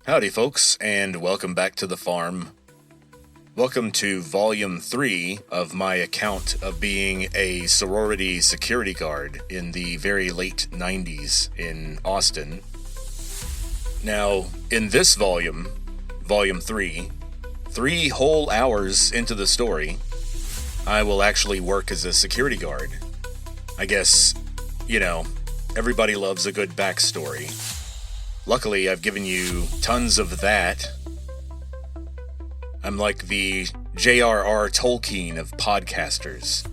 Howdy, folks, and welcome back to the farm. Welcome to Volume 3 of my account of being a sorority security guard in the very late 90s in Austin. Now, in this volume, Volume 3, 3 whole hours into the story, I will actually work as a security guard. I guess, everybody loves a good backstory. Luckily, I've given you tons of that. I'm like the J.R.R. Tolkien of podcasters.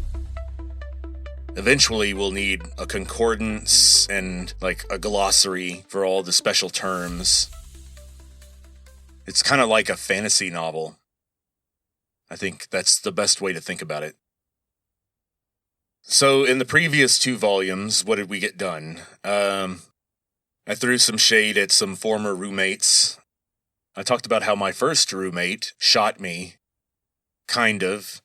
Eventually, we'll need a concordance and, a glossary for all the special terms. It's kind of like a fantasy novel. I think that's the best way to think about it. So, in the previous 2 volumes, what did we get done? I threw some shade at some former roommates. I talked about how my first roommate shot me, kind of.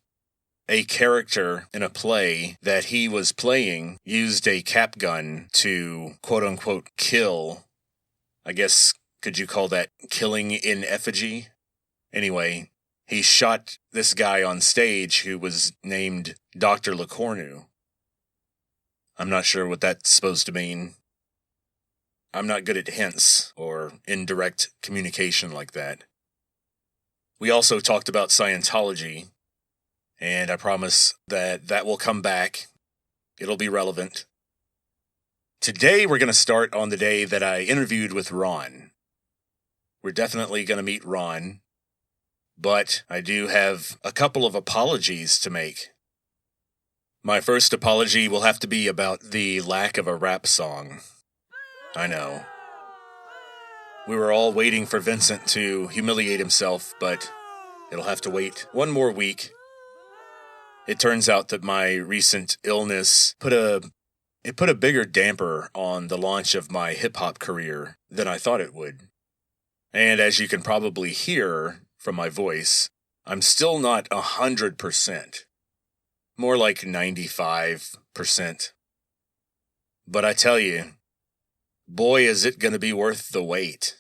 A character in a play that he was playing used a cap gun to, quote-unquote, kill. I guess, could you call that killing in effigy? Anyway, he shot this guy on stage who was named Dr. Lecornu. I'm not sure what that's supposed to mean. I'm not good at hints or indirect communication like that. We also talked about Scientology, and I promise that will come back. It'll be relevant. Today we're going to start on the day that I interviewed with Ron. We're definitely going to meet Ron, but I do have a couple of apologies to make. My first apology will have to be about the lack of a rap song. I know. We were all waiting for Vincent to humiliate himself, but it'll have to wait one more week. It turns out that my recent illness put a bigger damper on the launch of my hip-hop career than I thought it would. And as you can probably hear from my voice, I'm still not 100%. More like 95%. But I tell you, boy, is it gonna be worth the wait.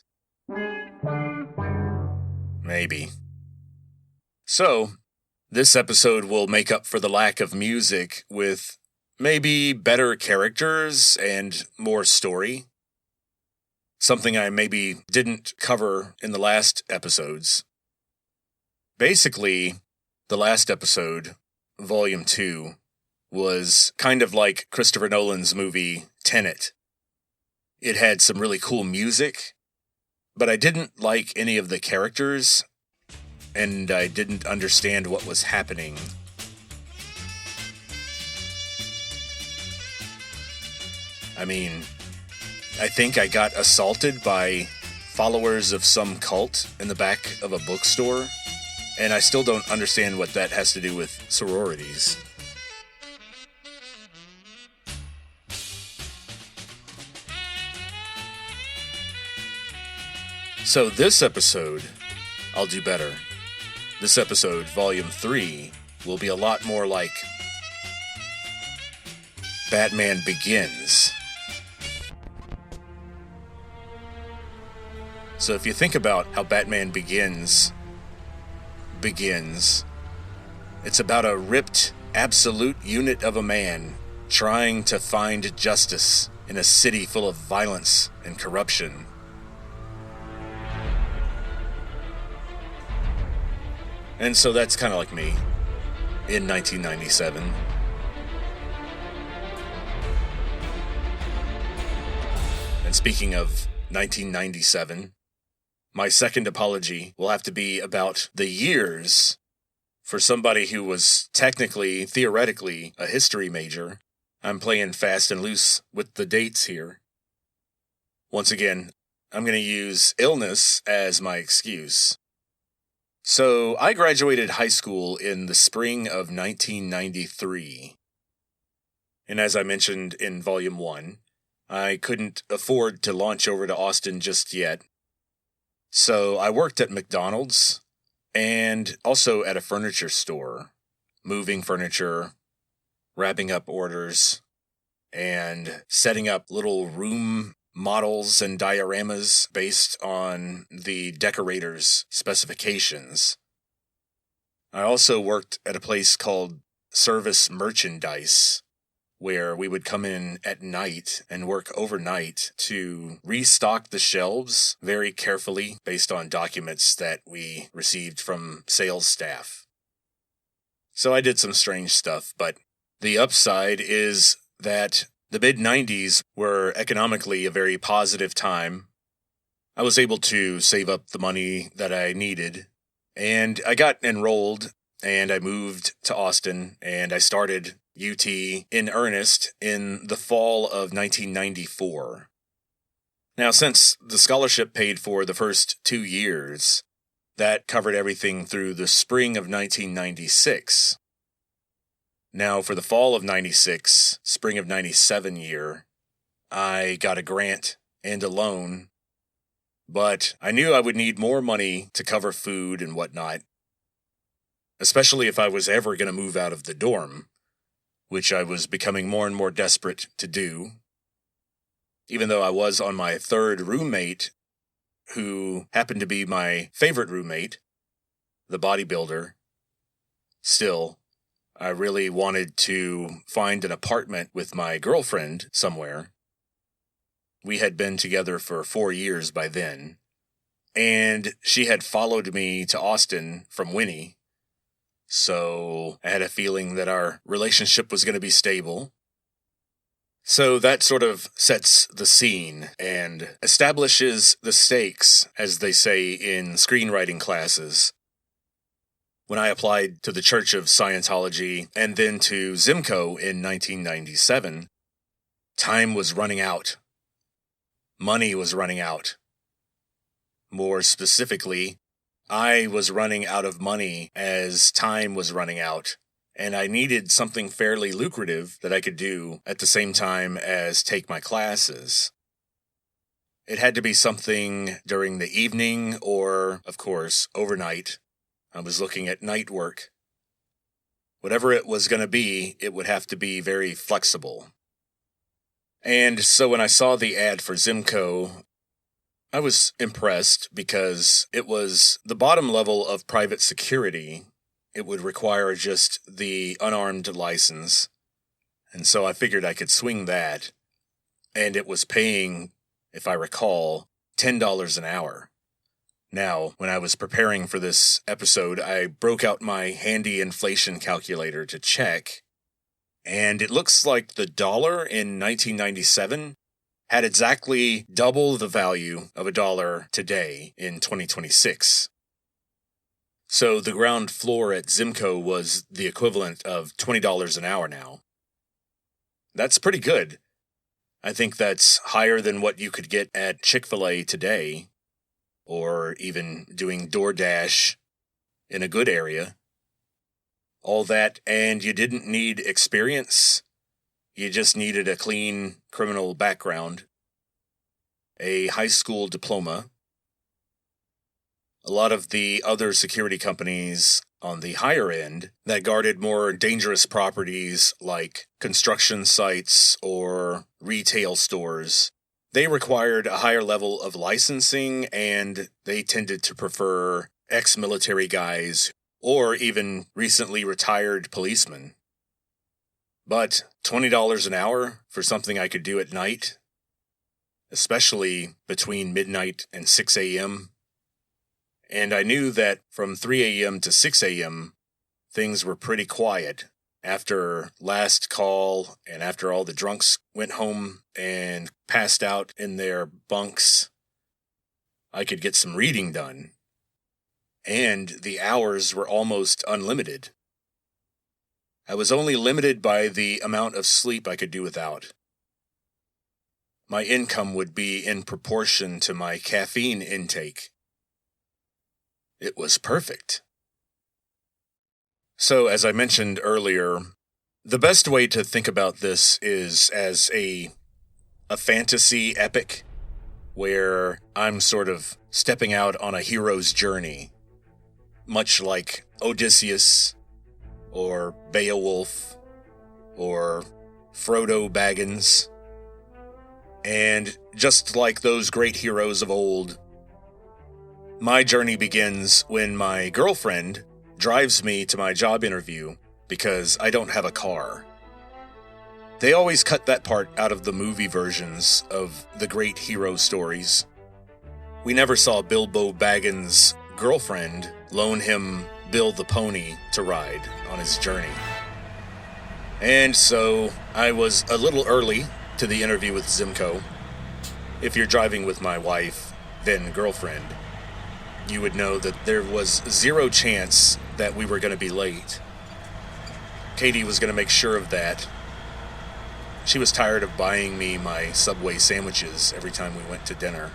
Maybe. So, this episode will make up for the lack of music with maybe better characters and more story. Something I maybe didn't cover in the last episodes. Basically, the last episode, Volume 2, was kind of like Christopher Nolan's movie Tenet. It had some really cool music, but I didn't like any of the characters, and I didn't understand what was happening. I mean, I think I got assaulted by followers of some cult in the back of a bookstore, and I still don't understand what that has to do with sororities. So this episode, I'll do better. This episode, Volume 3, will be a lot more like Batman Begins. So if you think about how Batman Begins, it's about a ripped, absolute unit of a man trying to find justice in a city full of violence and corruption. And so that's kind of like me in 1997. And speaking of 1997, my second apology will have to be about the years for somebody who was technically, theoretically, a history major. I'm playing fast and loose with the dates here. Once again, I'm going to use illness as my excuse. So, I graduated high school in the spring of 1993. And as I mentioned in Volume 1, I couldn't afford to launch over to Austin just yet. So, I worked at McDonald's and also at a furniture store, moving furniture, wrapping up orders, and setting up little room models and dioramas based on the decorator's specifications. I also worked at a place called Service Merchandise, where we would come in at night and work overnight to restock the shelves very carefully based on documents that we received from sales staff. So I did some strange stuff, but the upside is that the mid-90s were economically a very positive time. I was able to save up the money that I needed, and I got enrolled, and I moved to Austin, and I started UT in earnest in the fall of 1994. Now, since the scholarship paid for the first 2 years, that covered everything through the spring of 1996. Now, for the fall of 96, spring of 97 year, I got a grant and a loan, but I knew I would need more money to cover food and whatnot, especially if I was ever going to move out of the dorm, which I was becoming more and more desperate to do. Even though I was on my third roommate, who happened to be my favorite roommate, the bodybuilder, still, I really wanted to find an apartment with my girlfriend somewhere. We had been together for 4 years by then, and she had followed me to Austin from Winnie, so I had a feeling that our relationship was going to be stable. So that sort of sets the scene and establishes the stakes, as they say in screenwriting classes. When I applied to the Church of Scientology and then to Zimco in 1997, time was running out. Money was running out. More specifically, I was running out of money as time was running out, and I needed something fairly lucrative that I could do at the same time as take my classes. It had to be something during the evening or, of course, overnight. I was looking at night work. Whatever it was going to be, it would have to be very flexible. And so when I saw the ad for Zimco, I was impressed because it was the bottom level of private security. It would require just the unarmed license. And so I figured I could swing that. And it was paying, if I recall, $10 an hour. Now, when I was preparing for this episode, I broke out my handy inflation calculator to check, and it looks like the dollar in 1997 had exactly double the value of a dollar today in 2026. So the ground floor at Zimco was the equivalent of $20 an hour now. That's pretty good. I think that's higher than what you could get at Chick-fil-A today, or even doing DoorDash in a good area. All that, and you didn't need experience. You just needed a clean criminal background, a high school diploma. A lot of the other security companies on the higher end that guarded more dangerous properties like construction sites or retail stores, they required a higher level of licensing, and they tended to prefer ex-military guys or even recently retired policemen. But $20 an hour for something I could do at night, especially between midnight and 6 a.m., and I knew that from 3 a.m. to 6 a.m., things were pretty quiet. After last call and after all the drunks went home and passed out in their bunks, I could get some reading done. And the hours were almost unlimited. I was only limited by the amount of sleep I could do without. My income would be in proportion to my caffeine intake. It was perfect. So, as I mentioned earlier, the best way to think about this is as a fantasy epic where I'm sort of stepping out on a hero's journey, much like Odysseus or Beowulf or Frodo Baggins. And just like those great heroes of old, my journey begins when my girlfriend drives me to my job interview because I don't have a car. They always cut that part out of the movie versions of the great hero stories. We never saw Bilbo Baggins' girlfriend loan him Bill the Pony to ride on his journey. And so I was a little early to the interview with Zimco. If you're driving with my wife, then girlfriend, you would know that there was zero chance that we were going to be late. Katie was going to make sure of that. She was tired of buying me my Subway sandwiches every time we went to dinner.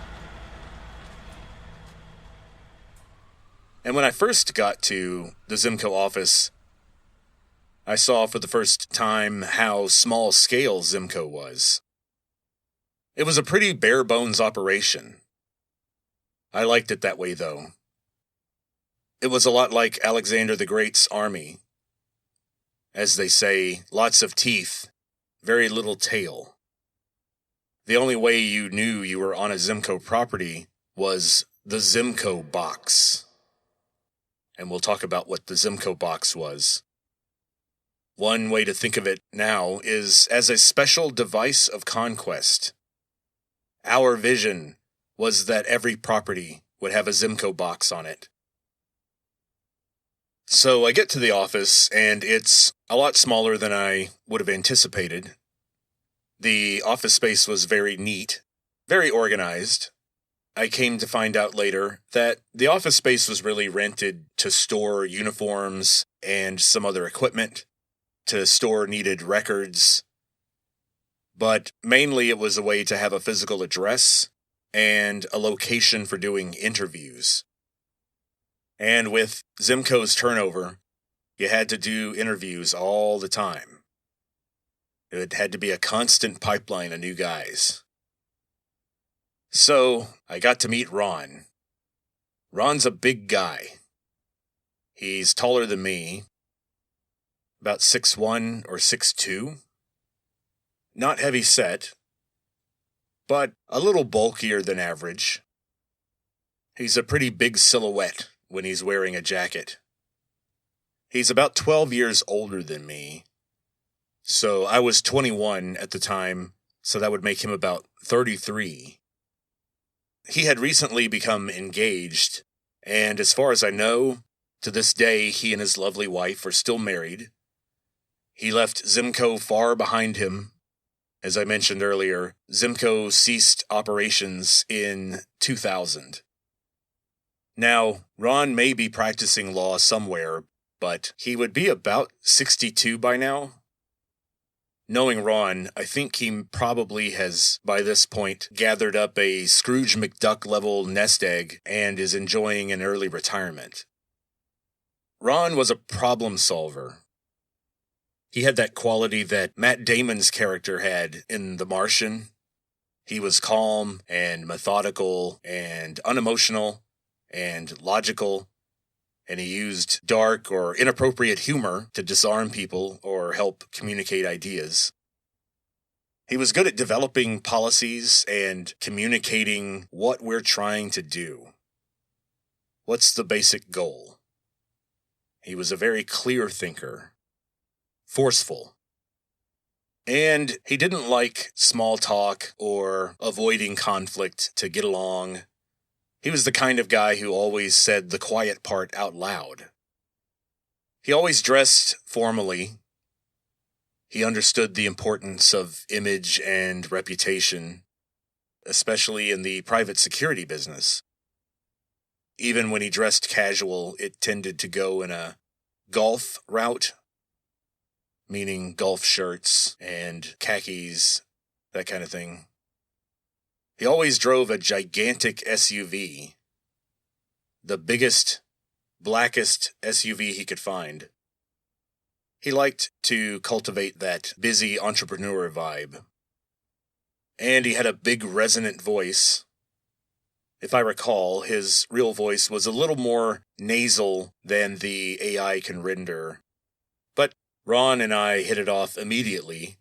And when I first got to the Zimco office, I saw for the first time how small-scale Zimco was. It was a pretty bare-bones operation. I liked it that way, though. It was a lot like Alexander the Great's army. As they say, lots of teeth, very little tail. The only way you knew you were on a Zimco property was the Zimco box. And we'll talk about what the Zimco box was. One way to think of it now is as a special device of conquest. Our vision was that every property would have a Zimco box on it. So I get to the office, and it's a lot smaller than I would have anticipated. The office space was very neat, very organized. I came to find out later that the office space was really rented to store uniforms and some other equipment, to store needed records, but mainly it was a way to have a physical address and a location for doing interviews. And with Zimco's turnover, you had to do interviews all the time. It had to be a constant pipeline of new guys. So I got to meet Ron. Ron's a big guy. He's taller than me, about 6'1" or 6'2". Not heavy set, but a little bulkier than average. He's a pretty big silhouette when he's wearing a jacket. He's about 12 years older than me, so I was 21 at the time, so that would make him about 33. He had recently become engaged, and as far as I know, to this day he and his lovely wife are still married. He left Zimco far behind him. As I mentioned earlier, Zimco ceased operations in 2000. Now, Ron may be practicing law somewhere, but he would be about 62 by now. Knowing Ron, I think he probably has, by this point, gathered up a Scrooge McDuck-level nest egg and is enjoying an early retirement. Ron was a problem solver. He had that quality that Matt Damon's character had in The Martian. He was calm and methodical and unemotional and logical, and he used dark or inappropriate humor to disarm people or help communicate ideas. He was good at developing policies and communicating what we're trying to do. What's the basic goal? He was a very clear thinker. Forceful. And he didn't like small talk or avoiding conflict to get along. He was the kind of guy who always said the quiet part out loud. He always dressed formally. He understood the importance of image and reputation, especially in the private security business. Even when he dressed casual, it tended to go in a golf route, meaning golf shirts and khakis, that kind of thing. He always drove a gigantic SUV, the biggest, blackest SUV he could find. He liked to cultivate that busy entrepreneur vibe. And he had a big resonant voice. If I recall, his real voice was a little more nasal than the AI can render. But Ron and I hit it off immediately.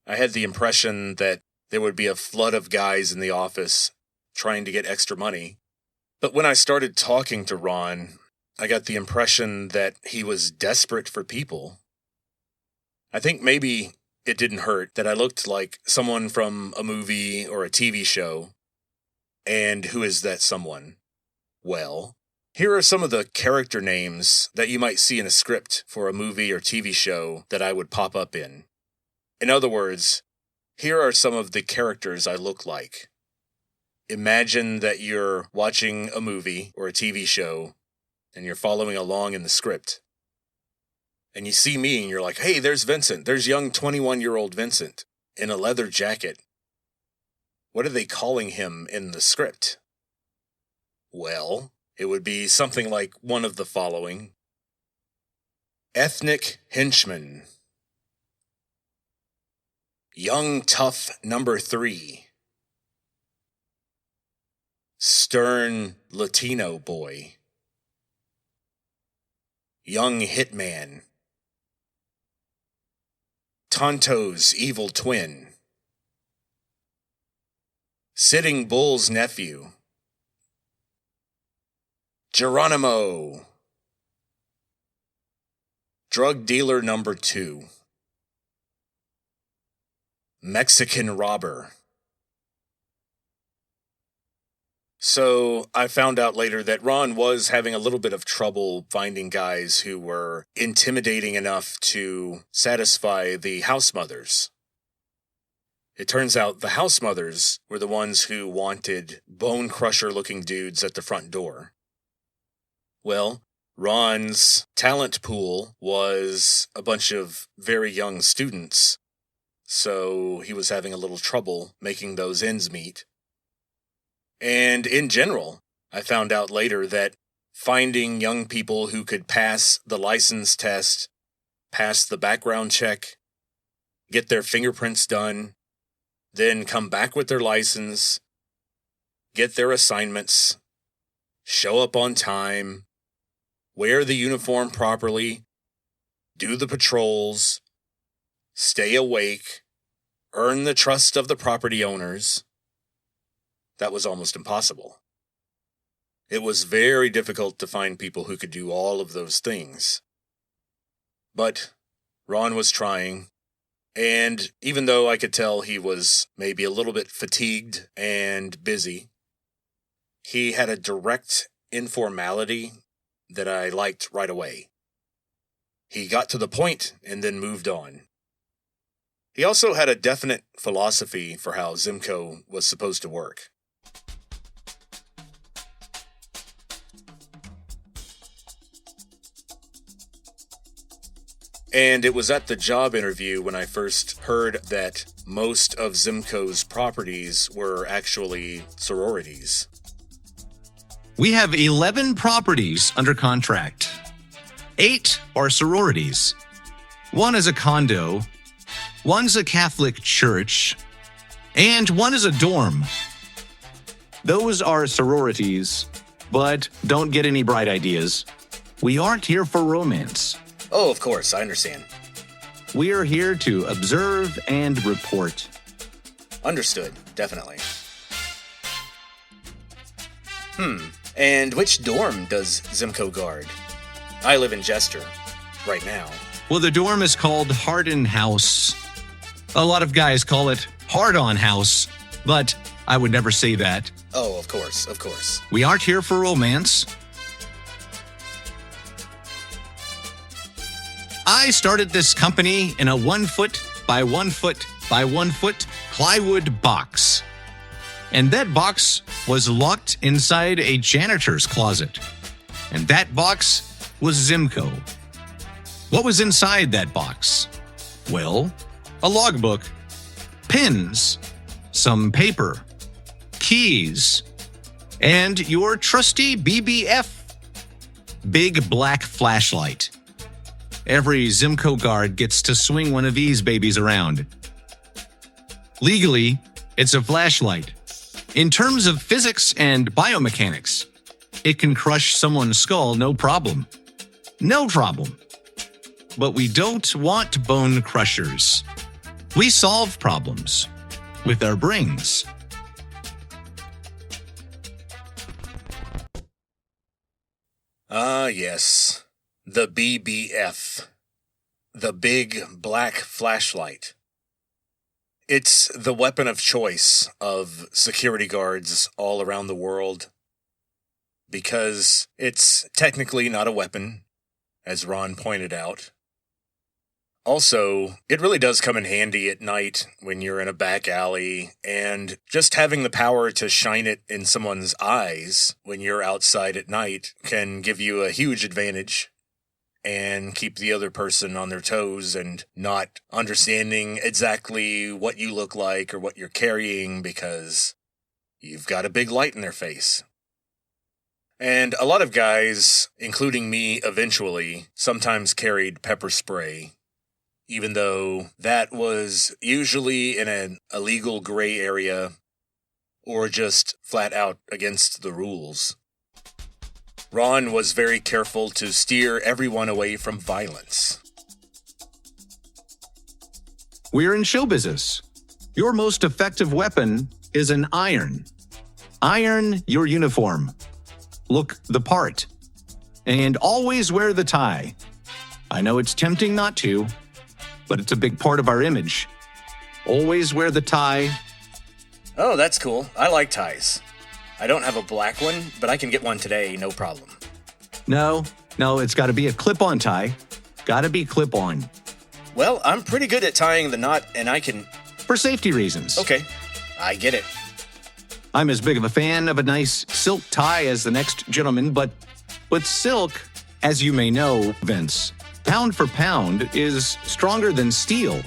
I had the impression that there would be a flood of guys in the office trying to get extra money. But when I started talking to Ron, I got the impression that he was desperate for people. I think maybe it didn't hurt that I looked like someone from a movie or a TV show. And who is that someone? Well, here are some of the character names that you might see in a script for a movie or TV show that I would pop up in. In other words, here are some of the characters I look like. Imagine that you're watching a movie or a TV show and you're following along in the script. And you see me and you're like, hey, there's Vincent. There's young 21-year-old Vincent in a leather jacket. What are they calling him in the script? Well, it would be something like one of the following. Ethnic henchman. Young tough number 3. Stern Latino boy. Young hitman. Tonto's evil twin. Sitting Bull's nephew. Geronimo. Drug dealer number 2. Mexican robber. So I found out later that Ron was having a little bit of trouble finding guys who were intimidating enough to satisfy the house mothers. It turns out the house mothers were the ones who wanted bone crusher looking dudes at the front door. Well, Ron's talent pool was a bunch of very young students, so he was having a little trouble making those ends meet. And in general, I found out later that finding young people who could pass the license test, pass the background check, get their fingerprints done, then come back with their license, get their assignments, show up on time, wear the uniform properly, do the patrols, stay awake, earn the trust of the property owners. That was almost impossible. It was very difficult to find people who could do all of those things. But Ron was trying, and even though I could tell he was maybe a little bit fatigued and busy, he had a direct informality that I liked right away. He got to the point and then moved on. He also had a definite philosophy for how Zimco was supposed to work. And it was at the job interview when I first heard that most of Zimco's properties were actually sororities. We have 11 properties under contract. 8 are sororities. 1 is a condo, 1's a Catholic church, and 1 is a dorm. Those are sororities, but don't get any bright ideas. We aren't here for romance. Oh, of course, I understand. We are here to observe and report. Understood, definitely. And which dorm does Zimco guard? I live in Jester, right now. Well, the dorm is called Hardin House. A lot of guys call it Hard-On House, but I would never say that. Oh, of course, of course. We aren't here for romance. I started this company in a 1 foot by 1 foot by 1 foot plywood box. And that box was locked inside a janitor's closet. And that box was Zimco. What was inside that box? Well, a logbook, pins, some paper, keys, and your trusty BBF, big black flashlight. Every Zimco guard gets to swing one of these babies around. Legally, it's a flashlight. In terms of physics and biomechanics, it can crush someone's skull no problem. No problem. But we don't want bone crushers. We solve problems. with our brains. Ah, yes. The BBF. The Big Black Flashlight. It's the weapon of choice of security guards all around the world. Because it's technically not a weapon, as Ron pointed out. Also, it really does come in handy at night when you're in a back alley, and just having the power to shine it in someone's eyes when you're outside at night can give you a huge advantage and keep the other person on their toes and not understanding exactly what you look like or what you're carrying because you've got a big light in their face. And a lot of guys, including me eventually, sometimes carried pepper spray, even though that was usually in an illegal gray area or just flat out against the rules. Ron was very careful to steer everyone away from violence. We're in show business. Your most effective weapon is an iron. Iron your uniform. Look the part. And always wear the tie. I know it's tempting not to, but it's a big part of our image. Always wear the tie. Oh, that's cool. I like ties. I don't have a black one, but I can get one today, no problem. No, it's got to be a clip-on tie. Got to be clip-on. Well, I'm pretty good at tying the knot, and I can... For safety reasons. Okay, I get it. I'm as big of a fan of a nice silk tie as the next gentleman, but silk, as you may know, Vince, pound for pound is stronger than steel.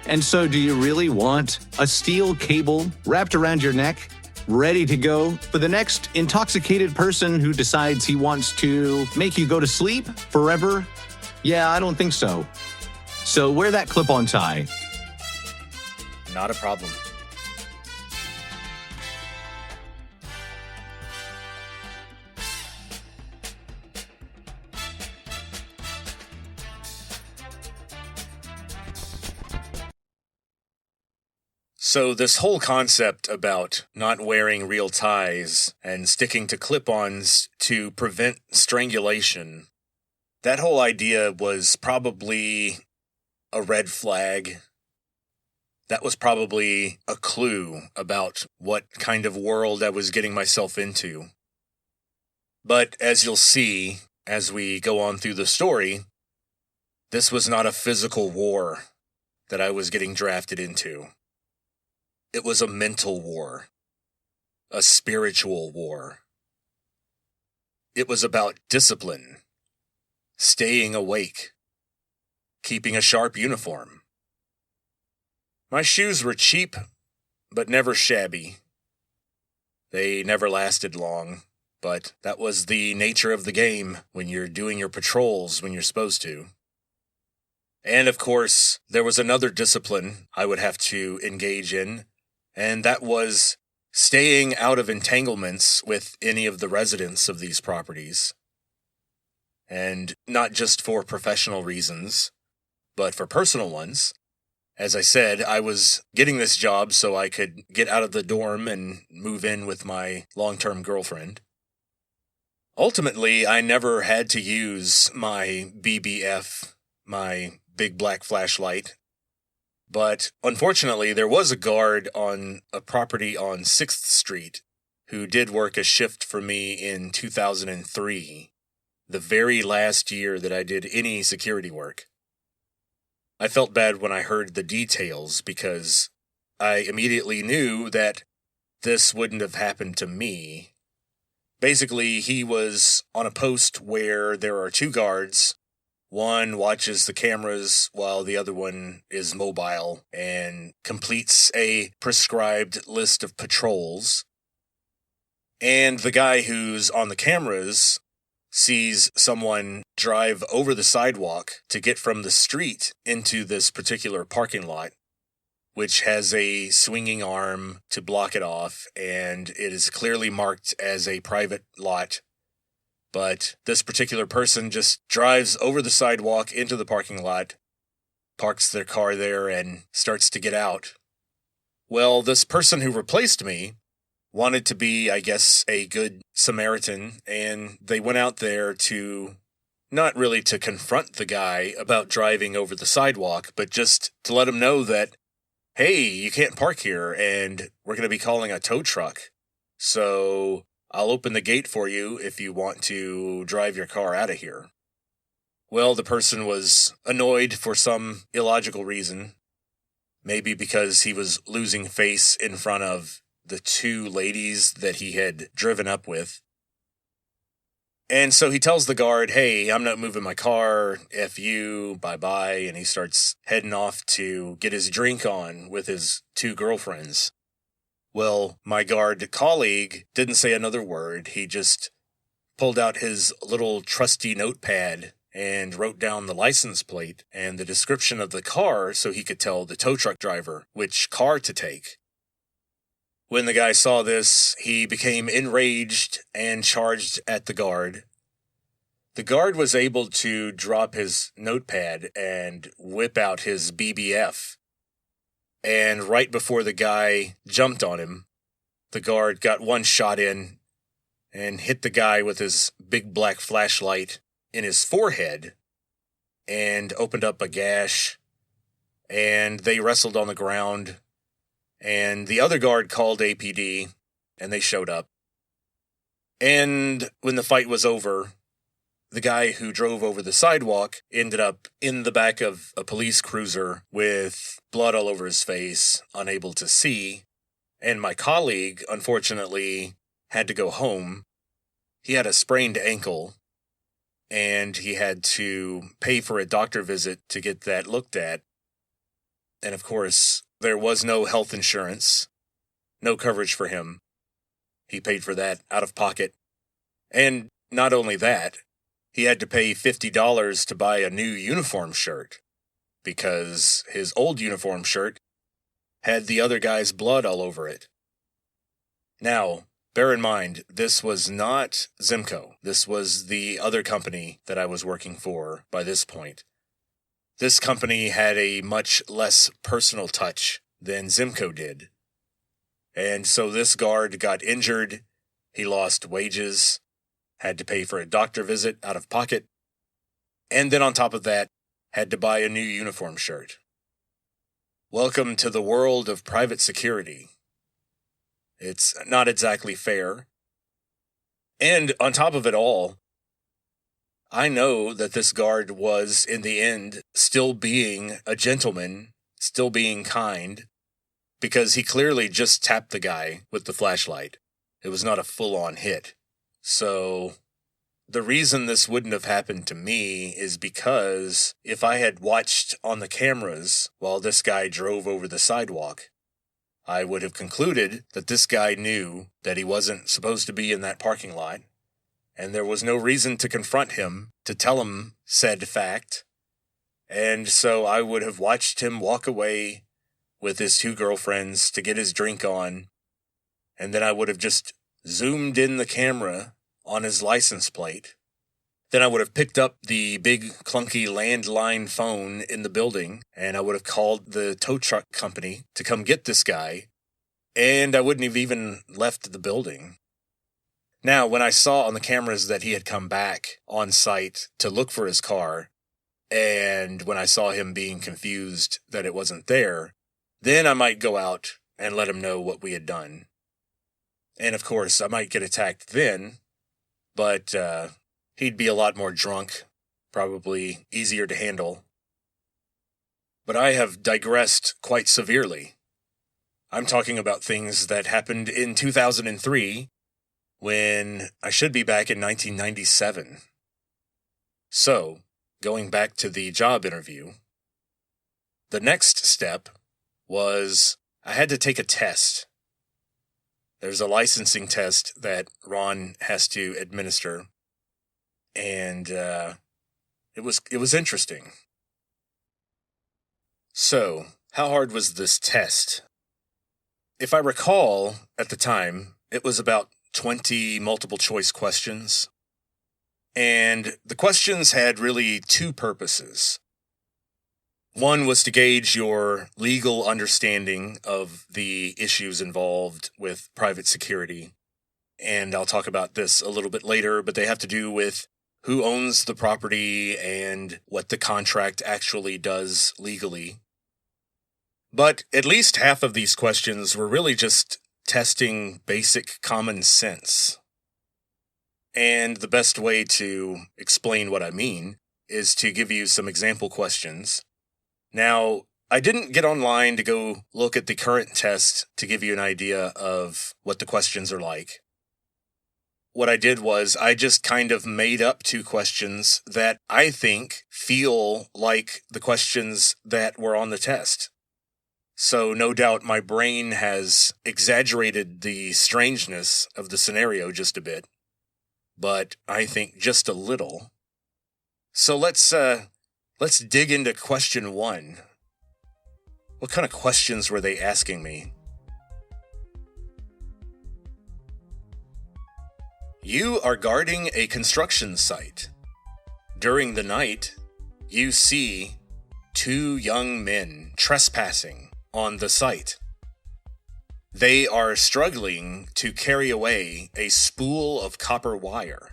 And so do you really want a steel cable wrapped around your neck, ready to go for the next intoxicated person who decides he wants to make you go to sleep forever? Yeah, I don't think so. So wear that clip-on tie. Not a problem. So this whole concept about not wearing real ties and sticking to clip-ons to prevent strangulation, that whole idea was probably a red flag. That was probably a clue about what kind of world I was getting myself into. But as you'll see, as we go on through the story, this was not a physical war that I was getting drafted into. It was a mental war, a spiritual war. It was about discipline, staying awake, keeping a sharp uniform. My shoes were cheap, but never shabby. They never lasted long, but that was the nature of the game when you're doing your patrols when you're supposed to. And of course, there was another discipline I would have to engage in, and that was staying out of entanglements with any of the residents of these properties. And not just for professional reasons, but for personal ones. As I said, I was getting this job so I could get out of the dorm and move in with my long-term girlfriend. Ultimately, I never had to use my BBF, my big black flashlight. But unfortunately, there was a guard on a property on 6th Street who did work a shift for me in 2003, the very last year that I did any security work. I felt bad when I heard the details because I immediately knew that this wouldn't have happened to me. Basically, he was on a post where there are two guards. One watches the cameras while the other one is mobile and completes a prescribed list of patrols. And the guy who's on the cameras sees someone drive over the sidewalk to get from the street into this particular parking lot, which has a swinging arm to block it off, and it is clearly marked as a private lot. But this particular person just drives over the sidewalk into the parking lot, parks their car there, and starts to get out. Well, this person who replaced me wanted to be, I guess, a good Samaritan, and they went out there to not really to confront the guy about driving over the sidewalk, but just to let him know that, hey, you can't park here, and we're going to be calling a tow truck. So I'll open the gate for you if you want to drive your car out of here. Well, the person was annoyed for some illogical reason. Maybe because he was losing face in front of the two ladies that he had driven up with. And so he tells the guard, hey, I'm not moving my car, F you, bye-bye, and he starts heading off to get his drink on with his two girlfriends. Well, my guard colleague didn't say another word. He just pulled out his little trusty notepad and wrote down the license plate and the description of the car so he could tell the tow truck driver which car to take. When the guy saw this, he became enraged and charged at the guard. The guard was able to drop his notepad and whip out his BBF. And right before the guy jumped on him, the guard got one shot in and hit the guy with his big black flashlight in his forehead and opened up a gash, and they wrestled on the ground, and the other guard called APD, and they showed up. And when the fight was over, the guy who drove over the sidewalk ended up in the back of a police cruiser with blood all over his face, unable to see, and my colleague, unfortunately, had to go home. He had a sprained ankle, and he had to pay for a doctor visit to get that looked at. And of course, there was no health insurance, no coverage for him. He paid for that out of pocket. And not only that, he had to pay $50 to buy a new uniform shirt because his old uniform shirt had the other guy's blood all over it. Now, bear in mind, this was not Zimco. This was the other company that I was working for by this point. This company had a much less personal touch than Zimco did. And so this guard got injured, he lost wages, had to pay for a doctor visit out of pocket, and then on top of that, had to buy a new uniform shirt. Welcome to the world of private security. It's not exactly fair. And on top of it all, I know that this guard was, in the end, still being a gentleman, still being kind, because he clearly just tapped the guy with the flashlight. It was not a full-on hit. So the reason this wouldn't have happened to me is because if I had watched on the cameras while this guy drove over the sidewalk, I would have concluded that this guy knew that he wasn't supposed to be in that parking lot, and there was no reason to confront him to tell him said fact, and so I would have watched him walk away with his two girlfriends to get his drink on, and then I would have just zoomed in the camera on his license plate. Then I would have picked up the big clunky landline phone in the building, and I would have called the tow truck company to come get this guy, and I wouldn't have even left the building. Now, when I saw on the cameras that he had come back on site to look for his car, and when I saw him being confused that it wasn't there, then I might go out and let him know what we had done. And of course, I might get attacked then, but he'd be a lot more drunk, probably easier to handle. But I have digressed quite severely. I'm talking about things that happened in 2003, when I should be back in 1997. So, going back to the job interview, the next step was I had to take a test. There's a licensing test that Ron has to administer, and it was interesting. So, how hard was this test? If I recall, at the time, it was about 20 multiple choice questions, and the questions had really two purposes. One was to gauge your legal understanding of the issues involved with private security. And I'll talk about this a little bit later, but they have to do with who owns the property and what the contract actually does legally. But at least half of these questions were really just testing basic common sense. And the best way to explain what I mean is to give you some example questions. Now, I didn't get online to go look at the current test to give you an idea of what the questions are like. What I did was I just kind of made up 2 questions that I think feel like the questions that were on the test. So no doubt my brain has exaggerated the strangeness of the scenario just a bit, but I think just a little. So let's dig into question 1. What kind of questions were they asking me? You are guarding a construction site. During the night, you see 2 young men trespassing on the site. They are struggling to carry away a spool of copper wire.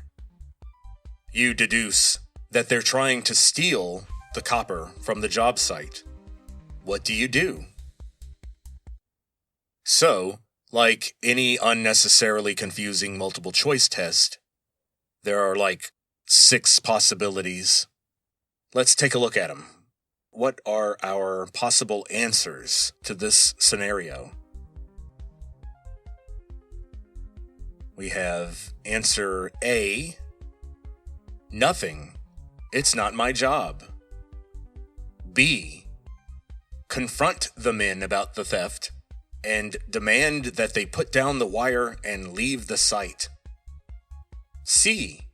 You deduce that they're trying to steal the copper from the job site. What do you do? So, like any unnecessarily confusing multiple choice test, there are like 6 possibilities. Let's take a look at them. What are our possible answers to this scenario? We have answer A, nothing. It's not my job. B, confront the men about the theft and demand that they put down the wire and leave the site. C,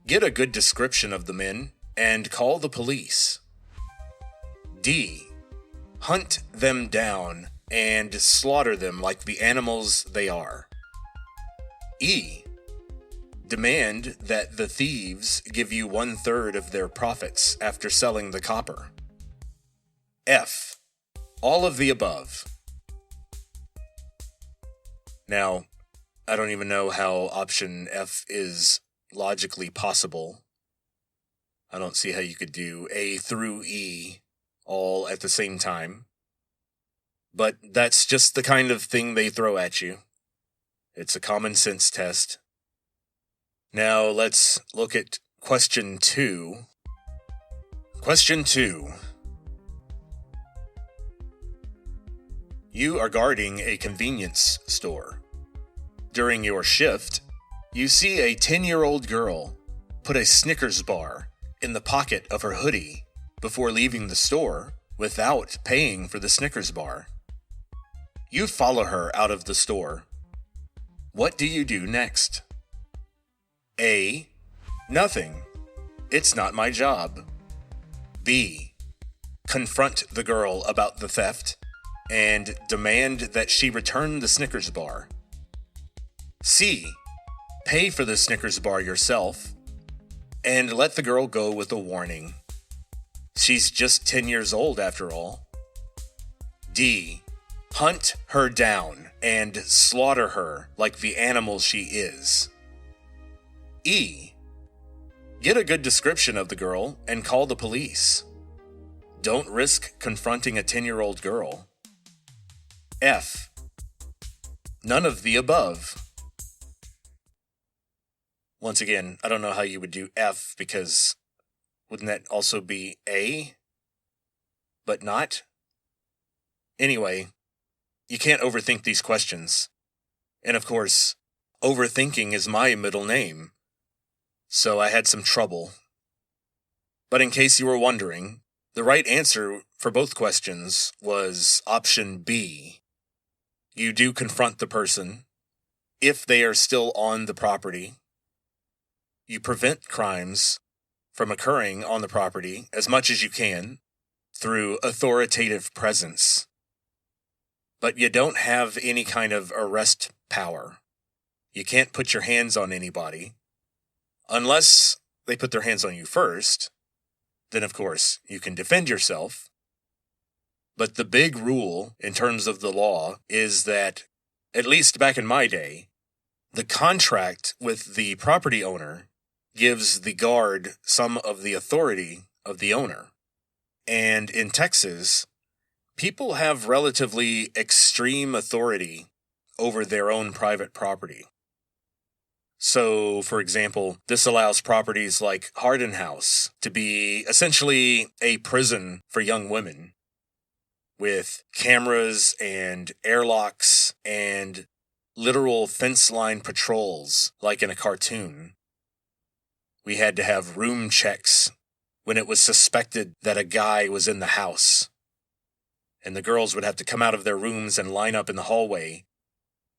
get a good description of the men and call the police. D, hunt them down and slaughter them like the animals they are. E, demand that the thieves give you 1/3 of their profits after selling the copper. F, all of the above. Now, I don't even know how option F is logically possible. I don't see how you could do A through E all at the same time. But that's just the kind of thing they throw at you. It's a common sense test. Now let's look at question 2. Question 2. You are guarding a convenience store. During your shift, you see a 10-year-old girl put a Snickers bar in the pocket of her hoodie before leaving the store without paying for the Snickers bar. You follow her out of the store. What do you do next? A, nothing. It's not my job. B, confront the girl about the theft and demand that she return the Snickers bar. C, pay for the Snickers bar yourself and let the girl go with a warning. She's just 10 years old after all. D, hunt her down and slaughter her like the animal she is. E, get a good description of the girl and call the police. Don't risk confronting a 10-year-old girl. F, none of the above. Once again, I don't know how you would do F because wouldn't that also be A? But not? Anyway, you can't overthink these questions. And of course, overthinking is my middle name. So I had some trouble. But in case you were wondering, the right answer for both questions was option B. You do confront the person if they are still on the property. You prevent crimes from occurring on the property as much as you can through authoritative presence. But you don't have any kind of arrest power. You can't put your hands on anybody. Unless they put their hands on you first, then of course you can defend yourself. But the big rule in terms of the law is that, at least back in my day, the contract with the property owner gives the guard some of the authority of the owner. And in Texas, people have relatively extreme authority over their own private property. So, for example, this allows properties like Hardin House to be essentially a prison for young women, with cameras and airlocks and literal fence line patrols like in a cartoon. We had to have room checks when it was suspected that a guy was in the house. And the girls would have to come out of their rooms and line up in the hallway,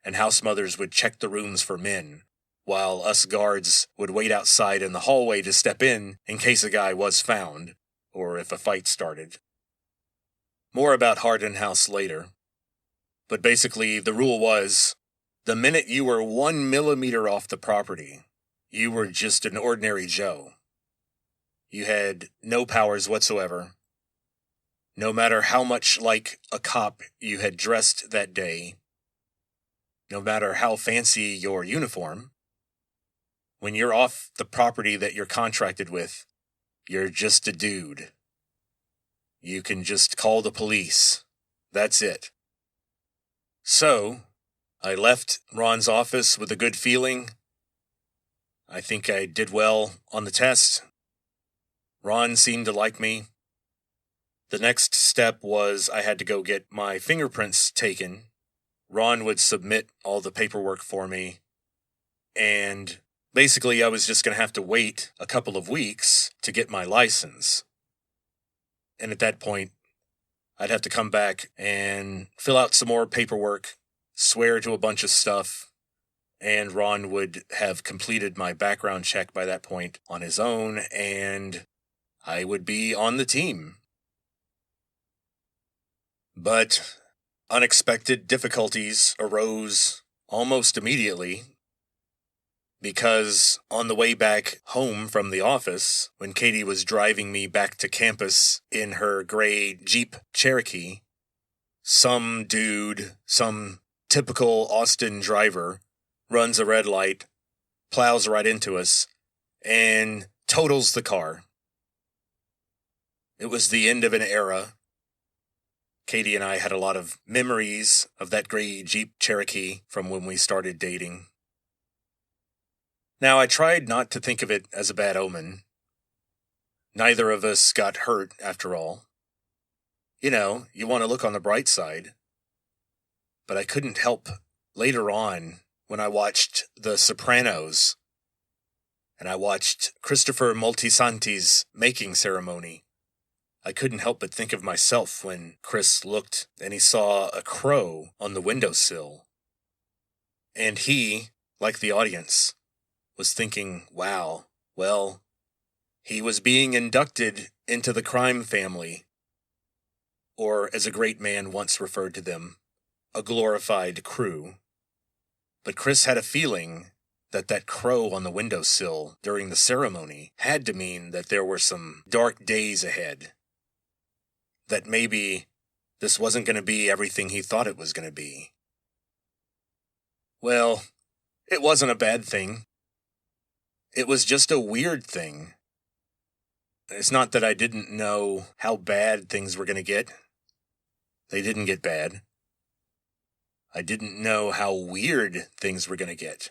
and house mothers would check the rooms for men, while us guards would wait outside in the hallway to step in case a guy was found, or if a fight started. More about Hardin House later. But basically, the rule was, the minute you were 1 millimeter off the property, you were just an ordinary Joe. You had no powers whatsoever. No matter how much like a cop you had dressed that day, no matter how fancy your uniform, when you're off the property that you're contracted with, you're just a dude. You can just call the police. That's it. So, I left Ron's office with a good feeling. I think I did well on the test. Ron seemed to like me. The next step was I had to go get my fingerprints taken. Ron would submit all the paperwork for me. And basically, I was just going to have to wait a couple of weeks to get my license. And at that point, I'd have to come back and fill out some more paperwork, swear to a bunch of stuff, and Ron would have completed my background check by that point on his own, and I would be on the team. But unexpected difficulties arose almost immediately, because on the way back home from the office, when Katie was driving me back to campus in her gray Jeep Cherokee, some dude, some typical Austin driver, runs a red light, plows right into us, and totals the car. It was the end of an era. Katie and I had a lot of memories of that gray Jeep Cherokee from when we started dating. Now, I tried not to think of it as a bad omen. Neither of us got hurt, after all. You know, you want to look on the bright side. But I couldn't help later on when I watched The Sopranos, and I watched Christopher Moltisanti's making ceremony. I couldn't help but think of myself when Chris looked and he saw a crow on the windowsill. And he, like the audience, was thinking, wow, well, he was being inducted into the crime family, or as a great man once referred to them, a glorified crew. But Chris had a feeling that that crow on the windowsill during the ceremony had to mean that there were some dark days ahead, that maybe this wasn't going to be everything he thought it was going to be. Well, it wasn't a bad thing. It was just a weird thing. It's not that I didn't know how bad things were going to get. They didn't get bad. I didn't know how weird things were going to get.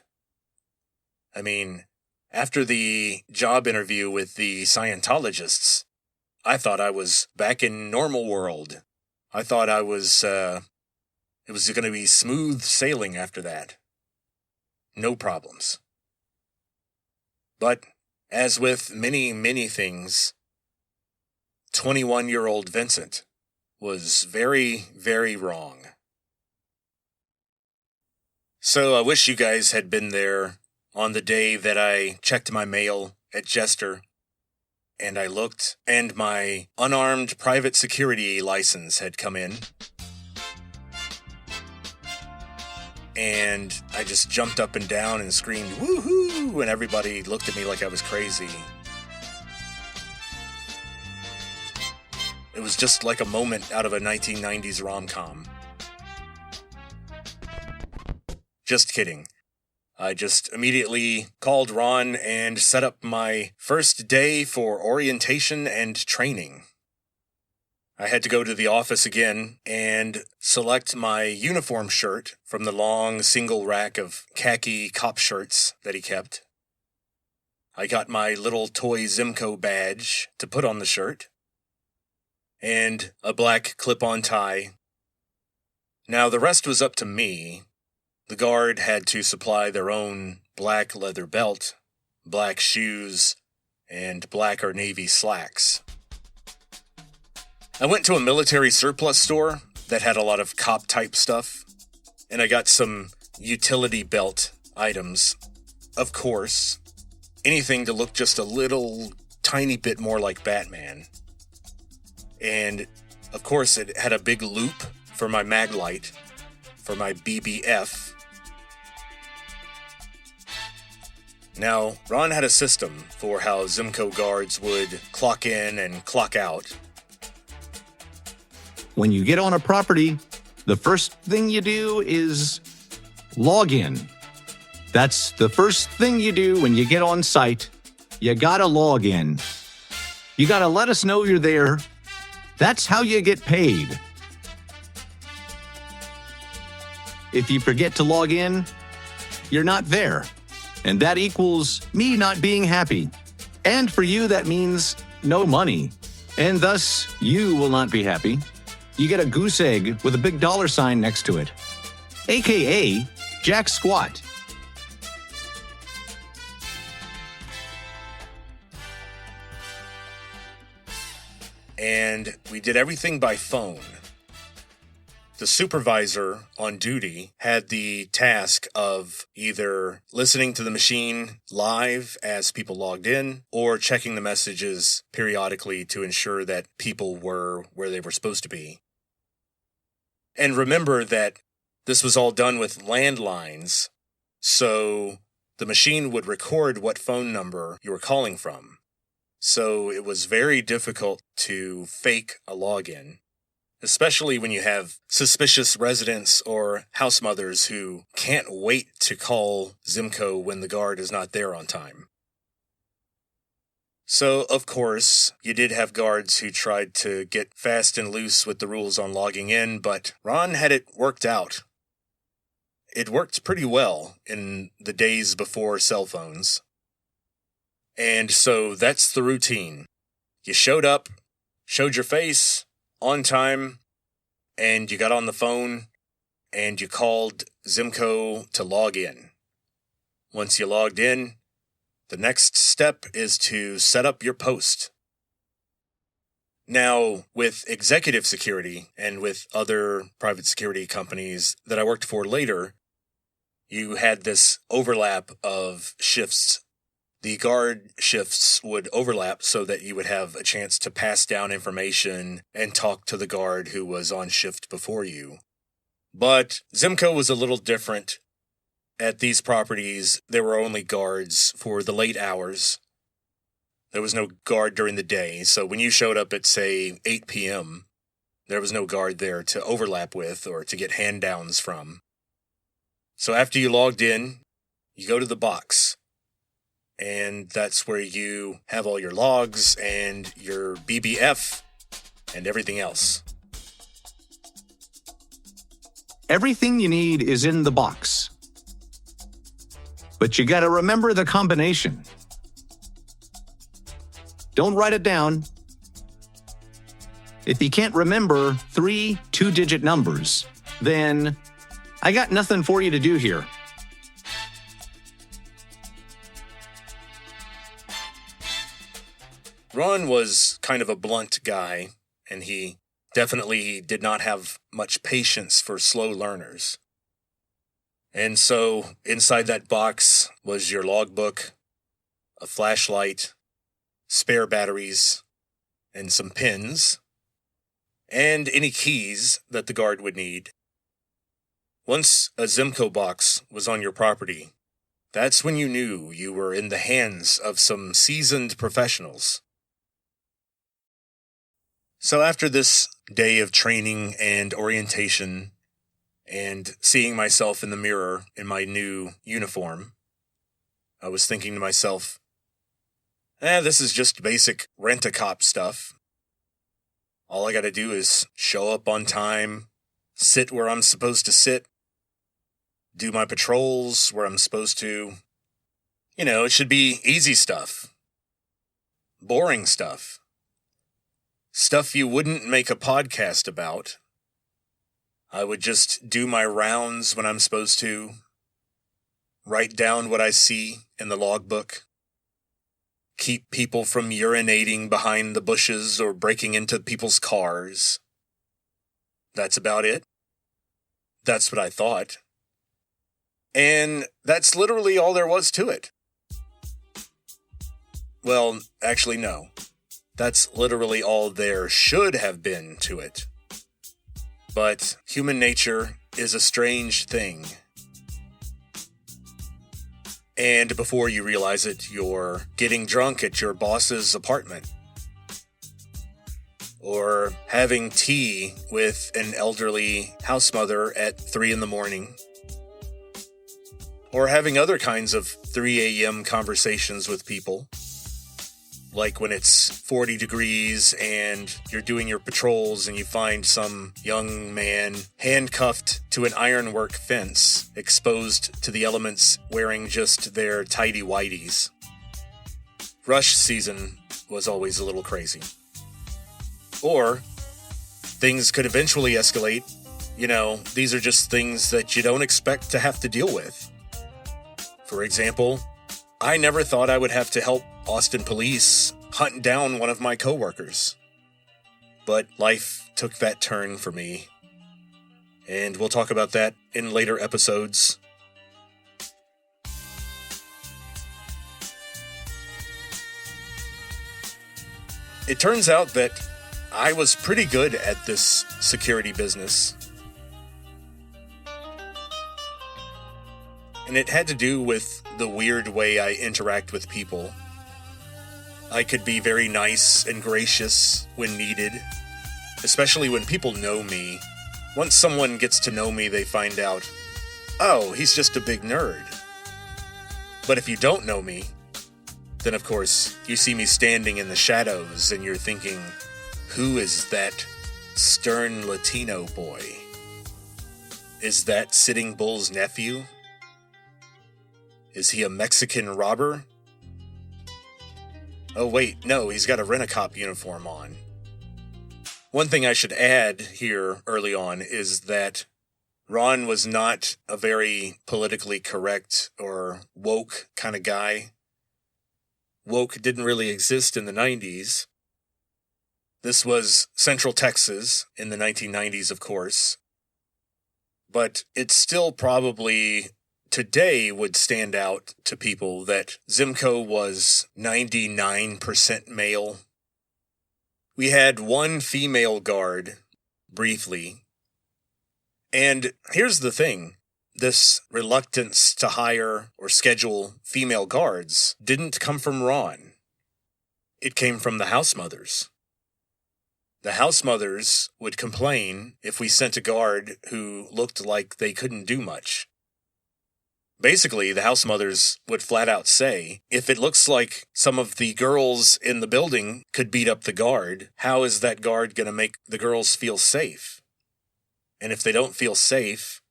I mean, after the job interview with the Scientologists, I thought I was back in normal world. I thought it was going to be smooth sailing after that. No problems. But, as with many, many things, 21-year-old Vincent was very, very wrong. So I wish you guys had been there on the day that I checked my mail at Jester, and I looked, and my unarmed private security license had come in. And I just jumped up and down and screamed, woohoo! And everybody looked at me like I was crazy. It was just like a moment out of a 1990s rom-com. Just kidding. I just immediately called Ron and set up my first day for orientation and training. I had to go to the office again and select my uniform shirt from the long single rack of khaki cop shirts that he kept. I got my little toy Zimco badge to put on the shirt, and a black clip-on tie. Now the rest was up to me. The guard had to supply their own black leather belt, black shoes, and black or navy slacks. I went to a military surplus store that had a lot of cop-type stuff, and I got some utility belt items. Of course, anything to look just a little tiny bit more like Batman. And, of course, it had a big loop for my mag light, for my BBF. Now, Ron had a system for how Zimco guards would clock in and clock out. When you get on a property, the first thing you do is log in. That's the first thing you do when you get on site. You gotta log in. You gotta let us know you're there. That's how you get paid. If you forget to log in, you're not there. And that equals me not being happy. And for you, that means no money. And thus, you will not be happy. You get a goose egg with a big $sign next to it, aka Jack Squat. And we did everything by phone. The supervisor on duty had the task of either listening to the machine live as people logged in or checking the messages periodically to ensure that people were where they were supposed to be. And remember that this was all done with landlines, so the machine would record what phone number you were calling from. So it was very difficult to fake a login, especially when you have suspicious residents or house mothers who can't wait to call Zimco when the guard is not there on time. So, of course, you did have guards who tried to get fast and loose with the rules on logging in, but Ron had it worked out. It worked pretty well in the days before cell phones. And so that's the routine. You showed up, showed your face, on time, and you got on the phone, and you called Zimco to log in. Once you logged in, the next step is to set up your post. Now, with executive security and with other private security companies that I worked for later, you had this overlap of shifts. The guard shifts would overlap so that you would have a chance to pass down information and talk to the guard who was on shift before you. But Zimco was a little different. At these properties, there were only guards for the late hours. There was no guard during the day, so when you showed up at, say, 8 p.m., there was no guard there to overlap with or to get hand-downs from. So after you logged in, you go to the box. And that's where you have all your logs and your BBF and everything else. Everything you need is in the box. But you gotta remember the combination. Don't write it down. If you can't remember 3 two-digit numbers, then I got nothing for you to do here. Ron was kind of a blunt guy, and he definitely did not have much patience for slow learners. And so inside that box was your logbook, a flashlight, spare batteries, and some pins, and any keys that the guard would need. Once a Zimco box was on your property, that's when you knew you were in the hands of some seasoned professionals. So after this day of training and orientation and seeing myself in the mirror in my new uniform, I was thinking to myself, this is just basic rent-a-cop stuff. All I gotta do is show up on time, sit where I'm supposed to sit, do my patrols where I'm supposed to. It should be easy stuff. Boring stuff. Stuff you wouldn't make a podcast about. I would just do my rounds when I'm supposed to, write down what I see in the logbook, keep people from urinating behind the bushes or breaking into people's cars. That's about it. That's what I thought. And that's literally all there was to it. Well, actually, no. That's literally all there should have been to it. But human nature is a strange thing. And before you realize it, you're getting drunk at your boss's apartment. Or having tea with an elderly house mother at 3 a.m. Or having other kinds of 3 a.m. conversations with people. Like when it's 40 degrees and you're doing your patrols and you find some young man handcuffed to an ironwork fence, exposed to the elements, wearing just their tighty-whities. Rush season was always a little crazy. Or things could eventually escalate. These are just things that you don't expect to have to deal with. For example, I never thought I would have to help Austin police hunt down one of my coworkers. But life took that turn for me. And we'll talk about that in later episodes. It turns out that I was pretty good at this security business. And it had to do with the weird way I interact with people. I could be very nice and gracious when needed, especially when people know me. Once someone gets to know me, they find out, oh, he's just a big nerd. But if you don't know me, then of course you see me standing in the shadows and you're thinking, who is that stern Latino boy? Is that Sitting Bull's nephew? Is he a Mexican robber? Oh wait, no, he's got a rent-a-cop uniform on. One thing I should add here early on is that Ron was not a very politically correct or woke kind of guy. Woke didn't really exist in the 90s. This was Central Texas in the 1990s, of course. But it's still probably today would stand out to people that Zimco was 99% male. We had one female guard, briefly. And here's the thing. This reluctance to hire or schedule female guards didn't come from Ron. It came from the house mothers. The house mothers would complain if we sent a guard who looked like they couldn't do much. Basically, the house mothers would flat out say, if it looks like some of the girls in the building could beat up the guard, how is that guard going to make the girls feel safe? And if they don't feel safe,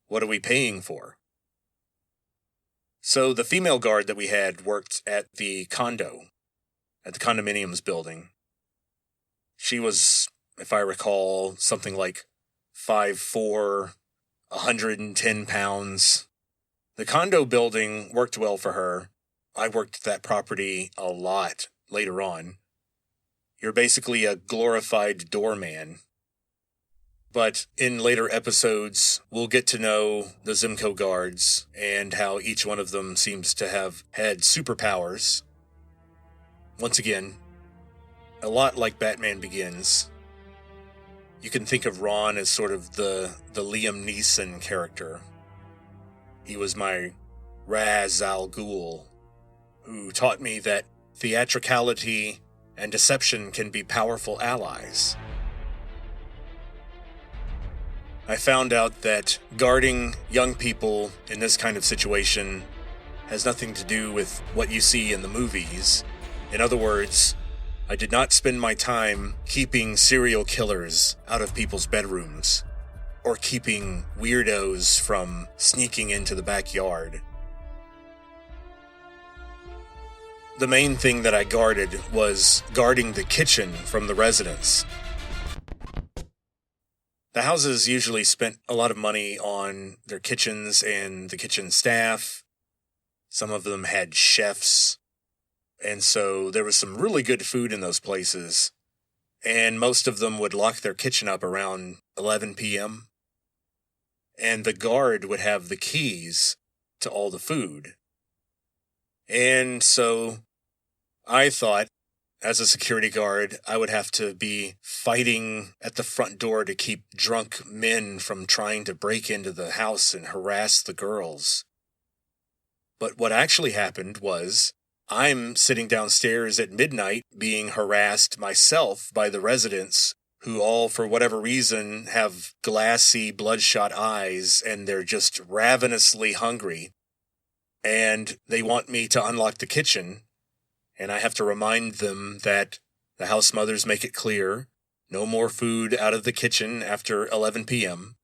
what are we paying for? So the female guard that we had worked at the condo, at the condominiums building. She was, if I recall, something like 5'4", 110 pounds. The condo building worked well for her. I worked that property a lot later on. You're basically a glorified doorman. But in later episodes, we'll get to know the Zimco guards and how each one of them seems to have had superpowers. Once again, a lot like Batman Begins. You can think of Ron as sort of the Liam Neeson character. He was my Raz Al Ghul, who taught me that theatricality and deception can be powerful allies. I found out that guarding young people in this kind of situation has nothing to do with what you see in the movies. In other words, I did not spend my time keeping serial killers out of people's bedrooms or keeping weirdos from sneaking into the backyard. The main thing that I guarded was guarding the kitchen from the residents. The houses usually spent a lot of money on their kitchens and the kitchen staff. Some of them had chefs. And so there was some really good food in those places. And most of them would lock their kitchen up around 11 p.m. And the guard would have the keys to all the food. And so I thought, as a security guard, I would have to be fighting at the front door to keep drunk men from trying to break into the house and harass the girls. But what actually happened was, I'm sitting downstairs at midnight being harassed myself by the residents who all, for whatever reason, have glassy, bloodshot eyes and they're just ravenously hungry. And they want me to unlock the kitchen. And I have to remind them that the house mothers make it clear, no more food out of the kitchen after 11 p.m.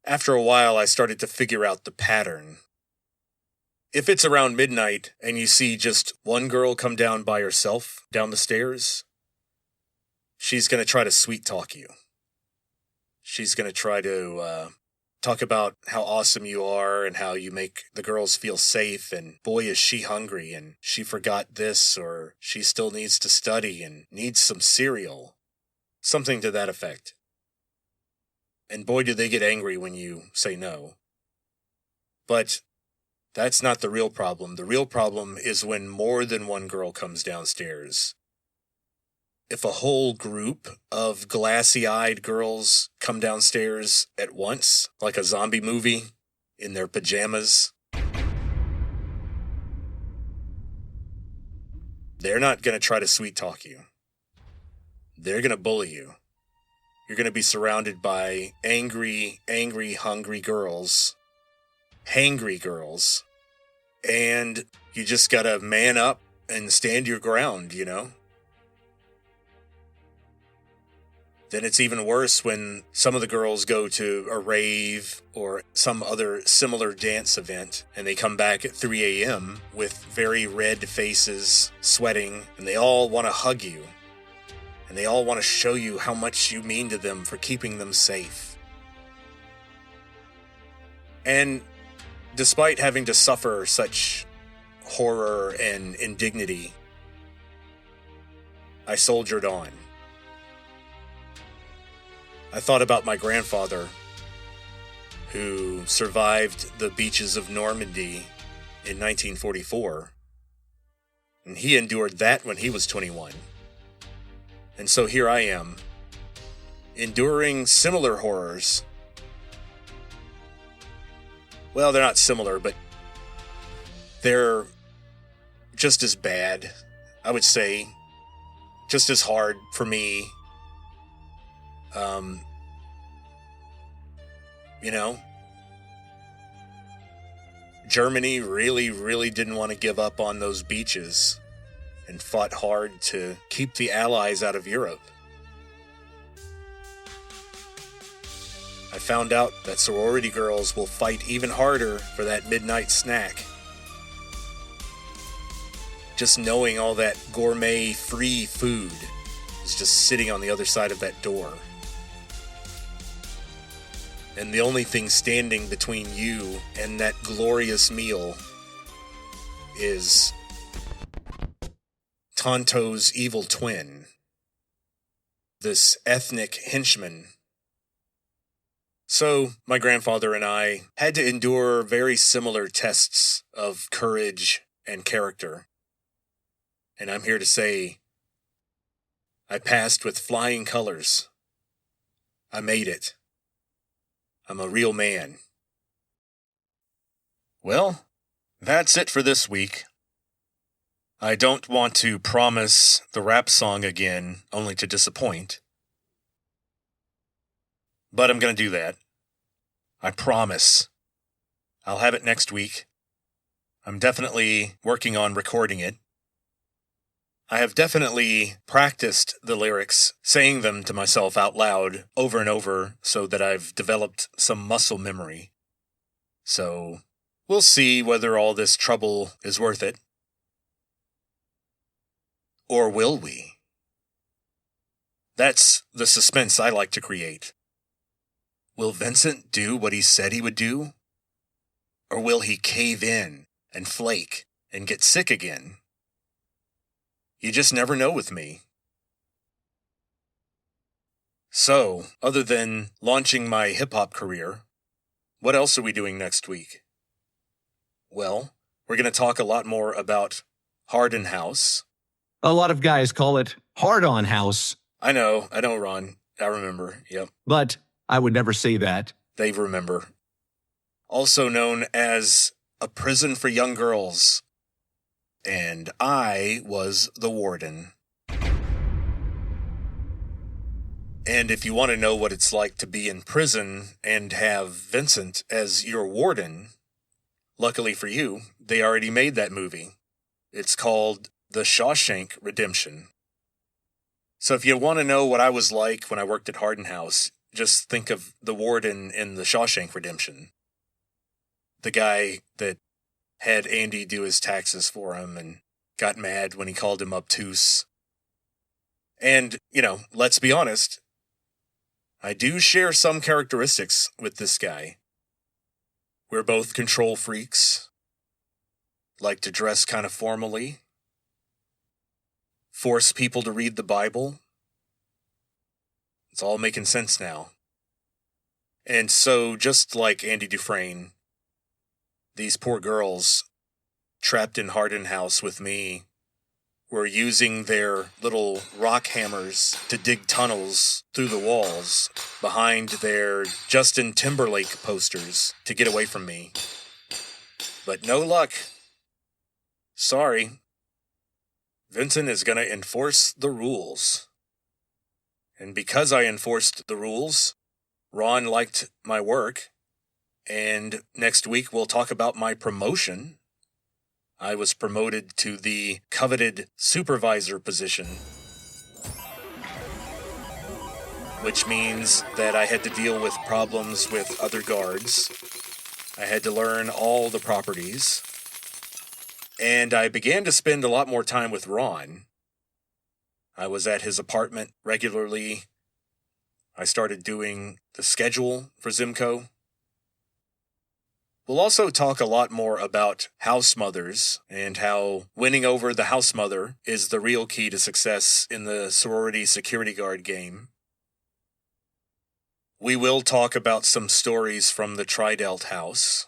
After a while, I started to figure out the pattern. If it's around midnight and you see just one girl come down by herself down the stairs, she's going to try to sweet talk you. She's going to try to talk about how awesome you are and how you make the girls feel safe, and boy, is she hungry, and she forgot this, or she still needs to study and needs some cereal. Something to that effect. And boy, do they get angry when you say no. But that's not the real problem. The real problem is when more than one girl comes downstairs. If a whole group of glassy-eyed girls come downstairs at once, like a zombie movie, in their pajamas, they're not going to try to sweet-talk you. They're going to bully you. You're going to be surrounded by angry, hungry girls, hangry girls, and you just got to man up and stand your ground, you know? Then it's even worse when some of the girls go to a rave or some other similar dance event and they come back at 3 a.m. with very red faces, sweating, and they all want to hug you. And they all want to show you how much you mean to them for keeping them safe. And despite having to suffer such horror and indignity, I soldiered on. I thought about my grandfather, who survived the beaches of Normandy in 1944, and he endured that when he was 21. And so here I am, enduring similar horrors. Well, they're not similar, but they're just as bad, I would say, just as hard for me. You know, Germany really didn't want to give up on those beaches and fought hard to keep the Allies out of Europe. I found out that sorority girls will fight even harder for that midnight snack. Just knowing all that gourmet free food is just sitting on the other side of that door. And the only thing standing between you and that glorious meal is Tonto's evil twin, this ethnic henchman. So, my grandfather and I had to endure very similar tests of courage and character. And I'm here to say, I passed with flying colors. I made it. I'm a real man. Well, that's it for this week. I don't want to promise the rap song again, only to disappoint. But I'm going to do that. I promise. I'll have it next week. I'm definitely working on recording it. I have definitely practiced the lyrics, saying them to myself out loud over and over so that I've developed some muscle memory. So, we'll see whether all this trouble is worth it. Or will we? That's the suspense I like to create. Will Vincent do what he said he would do? Or will he cave in and flake and get sick again? You just never know with me. So, other than launching my hip-hop career, what else are we doing next week? Well, we're going to talk a lot more about Harden House. A lot of guys call it hard-on house. I know, Ron. I remember, yep. But I would never say that. They remember. Also known as a prison for young girls. And I was the warden. And if you want to know what it's like to be in prison and have Vincent as your warden, luckily for you, they already made that movie. It's called The Shawshank Redemption. So if you want to know what I was like when I worked at Harden House, just think of the warden in The Shawshank Redemption. The guy that had Andy do his taxes for him and got mad when he called him obtuse. And, let's be honest, I do share some characteristics with this guy. We're both control freaks, like to dress kind of formally, force people to read the Bible. It's all making sense now. And so, just like Andy Dufresne, these poor girls, trapped in Harden House with me, were using their little rock hammers to dig tunnels through the walls behind their Justin Timberlake posters to get away from me. But no luck. Sorry. Vincent is going to enforce the rules. And because I enforced the rules, Ron liked my work, and next week we'll talk about my promotion. I was promoted to the coveted supervisor position, which means that I had to deal with problems with other guards. I had to learn all the properties, and I began to spend a lot more time with Ron. I was at his apartment regularly. I started doing the schedule for Zimco. We'll also talk a lot more about house mothers and how winning over the house mother is the real key to success in the sorority security guard game. We will talk about some stories from the Tri-Delt house.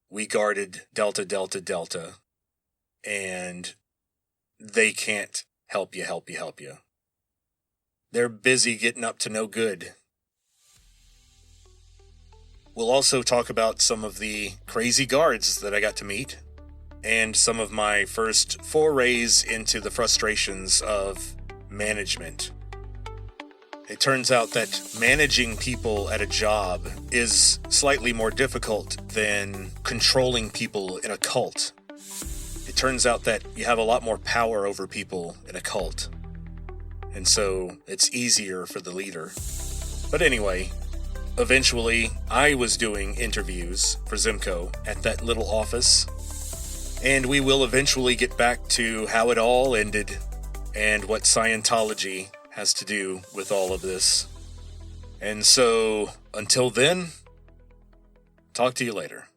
We guarded Delta, Delta, Delta, and they can't help you. They're busy getting up to no good. We'll also talk about some of the crazy guards that I got to meet, and some of my first forays into the frustrations of management. It turns out that managing people at a job is slightly more difficult than controlling people in a cult. It turns out that you have a lot more power over people in a cult, and so it's easier for the leader. But anyway, eventually I was doing interviews for Zimco at that little office, and we will eventually get back to how it all ended and what Scientology has to do with all of this. And so, until then, talk to you later.